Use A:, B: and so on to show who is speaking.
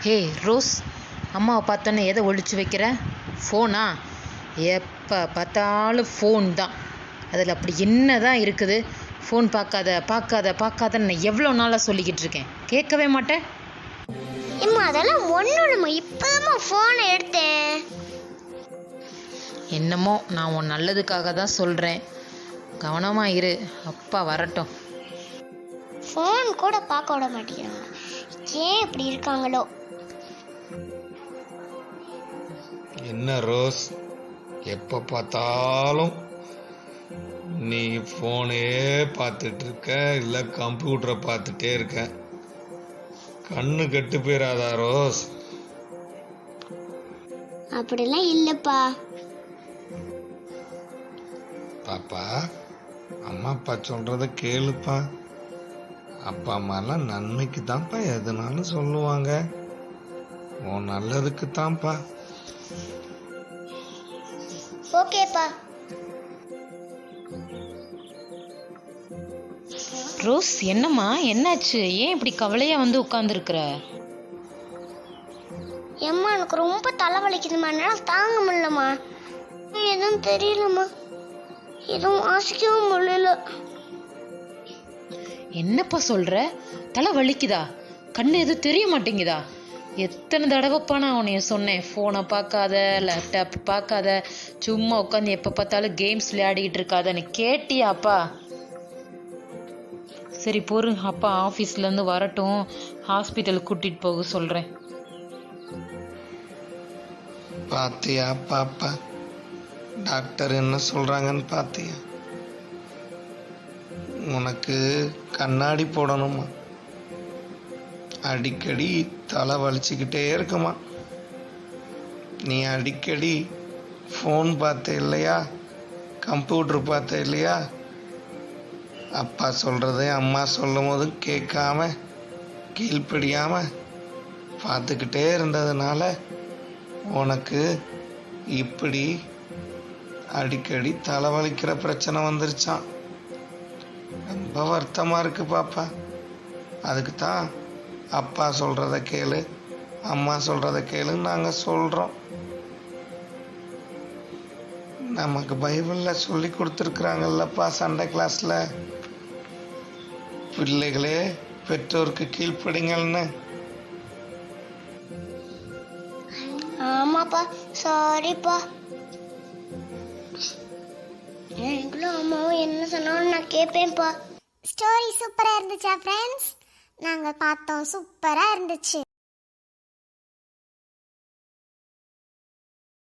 A: ஹே rose, அம்மாவை பார்த்தோன்னே எதை ஒழிச்சு வைக்கிற? ஃபோனா? எப்போ பார்த்தாலும் ஃபோன் தான். அதில் அப்படி என்ன தான் இருக்குது? ஃபோன் பார்க்காத பார்க்காத பார்க்காதன்னு நான் எவ்வளோ நாளாக சொல்லிக்கிட்டு இருக்கேன், கேட்கவே மாட்டேன்.
B: இம்மா அதெல்லாம் ஒன்றும் இல்லைம்மா, இப்போதாம்மா ஃபோனை எடுத்தேன்.
A: என்னமோ நான் உன் நல்லதுக்காக தான் சொல்கிறேன், கவனமாக இரு, அப்பா வரட்டும்.
B: ஃபோன் கூட பார்க்க விட மாட்டேங்கிறாங்க, ஏன் இப்படி இருக்காங்களோ?
C: என்ன ரோஸ், எப்போ பார்த்தாலும் நீ ஃபோனே பார்த்துட்டு இருக்க, இல்லை கம்ப்யூட்டரை பார்த்துட்டே இருக்க. கண்ணு கெட்டு போயிடாதா ரோஸ்?
B: அப்படிலாம் இல்லைப்பா.
C: பாப்பா, அம்மா அப்பா சொல்கிறத கேளுப்பா. அப்பா அம்மாலாம் நன்மைக்கு தான்ப்பா எதுனாலும் சொல்லுவாங்க, உன் நல்லதுக்கு தான்ப்பா.
B: ஓகேப்பா.
A: ரோஸ், என்னம்மா என்னாச்சு? ஏன் இப்படி கவலையாக வந்து உட்காந்துருக்குற?
B: ஏம்மா எனக்கு ரொம்ப தலைவலிக்குதுமா, என்னால் தாங்க முடியலம்மா. எதுவும் தெரியலம்மா, எதுவும் வாசிக்கவும் முடியல.
A: என்னப்பா சொல்கிற? தலை வலிக்குதா? கண்ணு எதுவும் தெரிய மாட்டேங்குதா? எத்தனை தடவைப்பா நான் உன்னைய சொன்னேன், ஃபோனை பார்க்காத, லேப்டாப் பார்க்காத, சும்மா உட்காந்து எப்போ பார்த்தாலும் கேம்ஸ் விளையாடிக்கிட்டு இருக்காதன்னு. கேட்டியாப்பா? சரி பொறு, அப்பா ஆஃபீஸ்லேருந்து வரட்டும், ஹாஸ்பிட்டலுக்கு கூட்டிகிட்டு போக சொல்கிறேன்.
C: பாத்தியா பாப்பா, டாக்டர் என்ன சொல்கிறாங்கன்னு பாத்தியா? உனக்கு கண்ணாடி போடணுமா, அடிக்கடி தலை வலிச்சுக்கிட்டே இருக்குமா. நீ அடிக்கடி ஃபோன் பார்த்த இல்லையா, கம்ப்யூட்டர் பார்த்த இல்லையா, அப்பா சொல்கிறத அம்மா சொல்லும் போதும் கேட்காம கீழ்ப்படியாமல் பார்த்துக்கிட்டே இருந்ததுனால உனக்கு இப்படி அடிக்கடி தலைவலிக்கிற பிரச்சனை வந்துருச்சான். ரொம்ப வருத்தமாக இருக்கு பாப்பா. அதுக்கு தான் அப்பா சொல்கிறத கேளு, அம்மா சொல்கிறத கேளுன்னு நாங்கள் சொல்கிறோம். நமக்கு பைபிளில் சொல்லி கொடுத்துருக்குறாங்கல்லப்பா, சண்டே கிளாஸில், பிள்ளைகளே பெற்றோருக்கு கீழ்ப்படிங்கள்னு.
B: ஆமாப்பா, சாரிப்பா. எங்களும் அம்மாவும் என்ன சொன்னாலும் நான் கேட்பேன்ப்பா. ஸ்டோரி சூப்பராக இருந்துச்சா ஃப்ரெண்ட்ஸ்? நாங்கள் பார்த்தோம், சூப்பராக இருந்துச்சு.